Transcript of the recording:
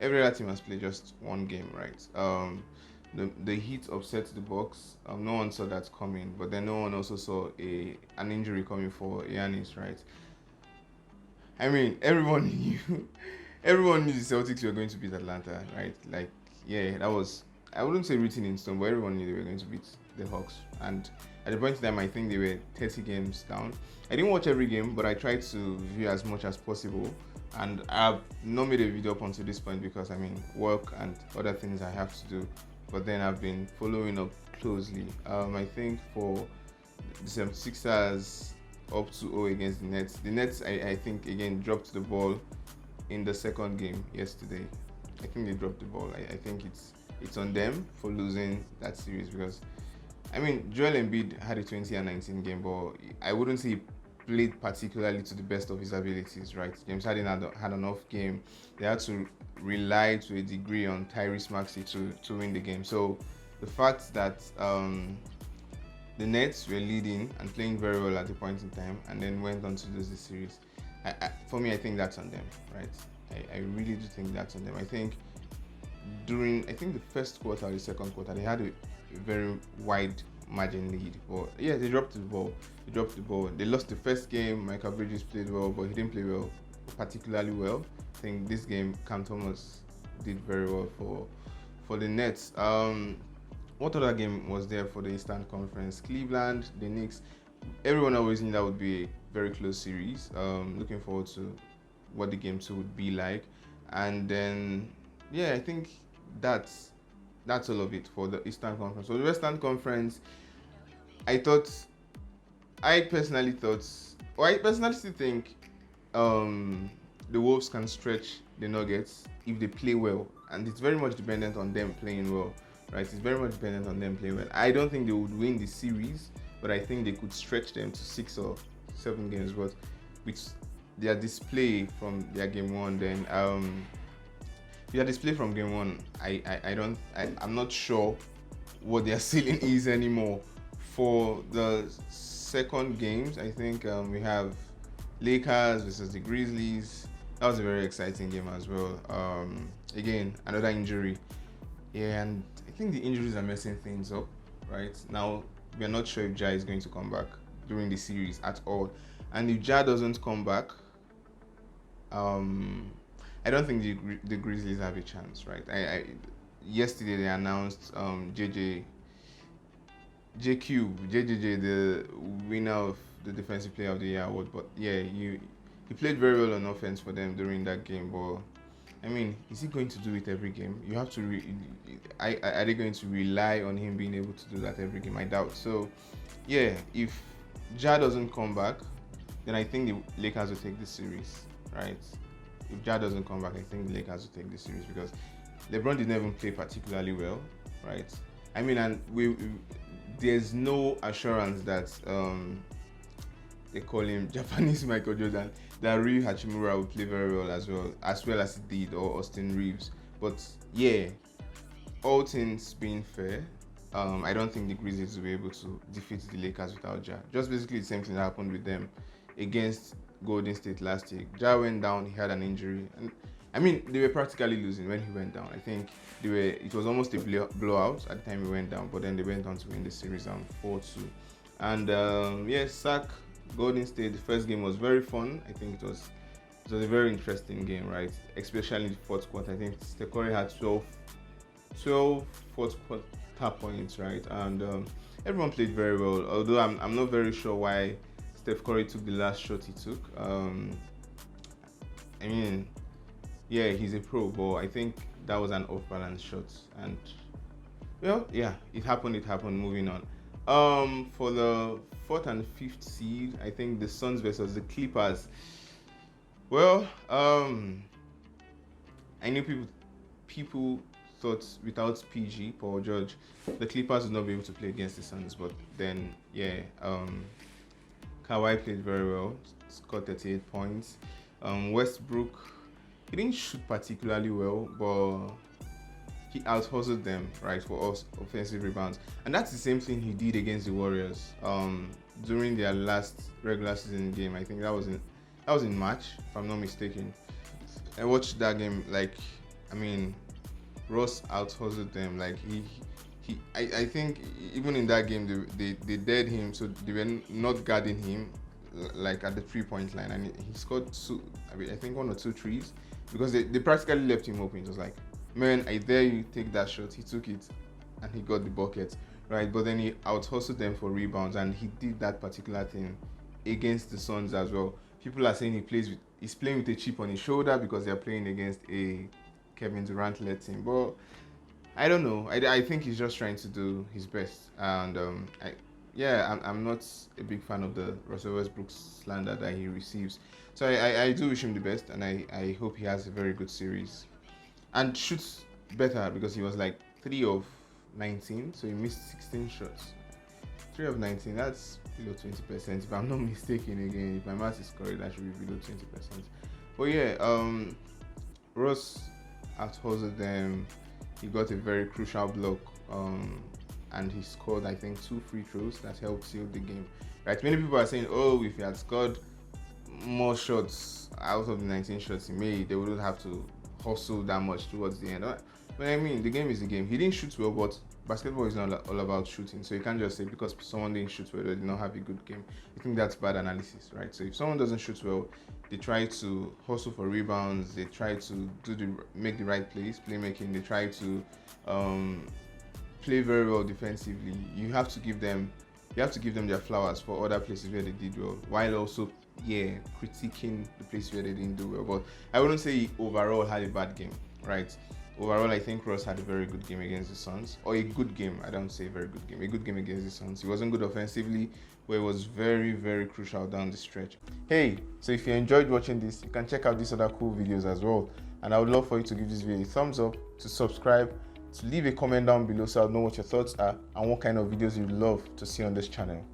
every other team has played just one game, right? The Heat upset the Bucks. No one saw that coming, but then no one also saw an injury coming for Giannis, right? I mean, everyone knew, everyone knew the Celtics were going to beat Atlanta, right? Like, yeah, that was, I wouldn't say written in stone, but everyone knew they were going to beat the Hawks. And at the point in time, I think they were 30 games down. I didn't watch every game, but I tried to view as much as possible. And I've not made a video up until this point because, I mean, work and other things I have to do. But then I've been following up closely. I think for the 76ers up to 0 against the Nets. The Nets, I think, again, dropped the ball in the second game yesterday. I think they dropped the ball. I think it's on them for losing that series because, I mean, Joel Embiid had a 20 and 19 game, but I wouldn't say he played particularly to the best of his abilities, right? James Harden had an off game. They had to rely to a degree on Tyrese Maxey to win the game. So the fact that the Nets were leading and playing very well at the point in time and then went on to lose the series, for me, I think that's on them, right? I really do think that's on them. I think the first quarter or the second quarter, they had a very wide margin lead. But yeah, they dropped the ball. They lost the first game. Michael Bridges played well, but he didn't play particularly well. I think this game, Cam Thomas did very well for the Nets. What other game was there for the Eastern Conference? Cleveland, the Knicks. Everyone always knew that would be a very close series. Looking forward to what the game 2 would be like. And then, yeah, I think that's all of it for the Eastern Conference. So the Western Conference, I personally still think the Wolves can stretch the Nuggets if they play well. And it's very much dependent on them playing well. Right, it's very much dependent on them playing well. I don't think they would win the series, but I think they could stretch them to 6 or 7 games. But with their display from their game 1, then their display from game 1, I'm not sure what their ceiling is anymore. For the second games, I think we have Lakers versus the Grizzlies. That was a very exciting game as well. Again, another injury. Yeah, and I think the injuries are messing things up. Right now, we are not sure if Ja is going to come back during the series at all. And if Ja doesn't come back, I don't think the Grizzlies have a chance. Right? Yesterday they announced JJJ, the winner of the Defensive Player of the Year award. But yeah, he played very well on offense for them during that game. But I mean, is he going to do it every game? You have to. Are they going to rely on him being able to do that every game? I doubt. So, yeah, if Ja doesn't come back, then I think the Lakers will take the series, right? If Ja doesn't come back, I think the Lakers will take the series because LeBron didn't even play particularly well, right? I mean, and there's no assurance that they call him Japanese Michael Jordan, that Rui Hachimura will play very well as he did, or Austin Reaves. But yeah, all things being fair, I don't think the Grizzlies will be able to defeat the Lakers without Ja. Just basically the same thing that happened with them against Golden State last year. Ja went down, he had an injury, and I mean they were practically losing when he went down. I think it was almost a blowout at the time he went down, but then they went on to win the series 4-2. And Sac Golden State, the first game was very fun. I think it was a very interesting game, right? Especially in the fourth quarter. I think Steph Curry had 12 fourth quarter points, right? And everyone played very well. Although I'm not very sure why Steph Curry took the last shot he took. I mean, yeah, he's a pro, but I think that was an off-balance shot. And well, yeah, it happened. Moving on. For the fourth and fifth seed, I think the Suns versus the Clippers. Well, I knew people thought without PG, Paul George, the Clippers would not be able to play against the Suns. But then, yeah, Kawhi played very well, scored 38 points. Westbrook, he didn't shoot particularly well, but he out-hustled them, right, for us offensive rebounds. And that's the same thing he did against the Warriors during their last regular season game. I think that was in March, if I'm not mistaken. I watched that game like I mean, Russ out hustled them. Like I think even in that game they dared him, so they were not guarding him like at the 3-point line, and he scored two. I mean, I think 1 or 2 threes because they practically left him open. It was like, man, I dare you take that shot. He took it, and he got the bucket, right? But then he out hustled them for rebounds, and he did that particular thing against the Suns as well. People are saying he's playing with a chip on his shoulder because they're playing against a Kevin Durant led team, but I don't know. I think he's just trying to do his best, and I'm not a big fan of the Russell Westbrook slander that he receives. So I do wish him the best, and I hope he has a very good series and shoots better because he was like 3 of 19, so he missed 16 shots. 3 of 19, that's below 20%. If I'm not mistaken, again, if my math is correct, that should be below 20%. But yeah, Russ out-hustled them. He got a very crucial block, and he scored, I think, 2 free throws that helped seal the game. Right? Many people are saying, oh, if he had scored more shots out of the 19 shots he made, they wouldn't have to hustle that much towards the end. But I mean, the game is the game. He didn't shoot well, but basketball is not all about shooting. So you can't just say because someone didn't shoot well, they did not have a good game. I think that's bad analysis, right? So if someone doesn't shoot well, they try to hustle for rebounds. They try to make the right plays, playmaking. They try to play very well defensively. You have to give them their flowers for other places where they did well, while also critiquing the places where they didn't do well. But I wouldn't say he overall had a bad game, right? Overall, I think Russ had a very good game against the Suns, or a good game. I don't say very good game. A good game against the Suns. He wasn't good offensively, but it was very, very crucial down the stretch. Hey, so if you enjoyed watching this, you can check out these other cool videos as well. And I would love for you to give this video a thumbs up, to subscribe, to leave a comment down below so I'll know what your thoughts are and what kind of videos you'd love to see on this channel.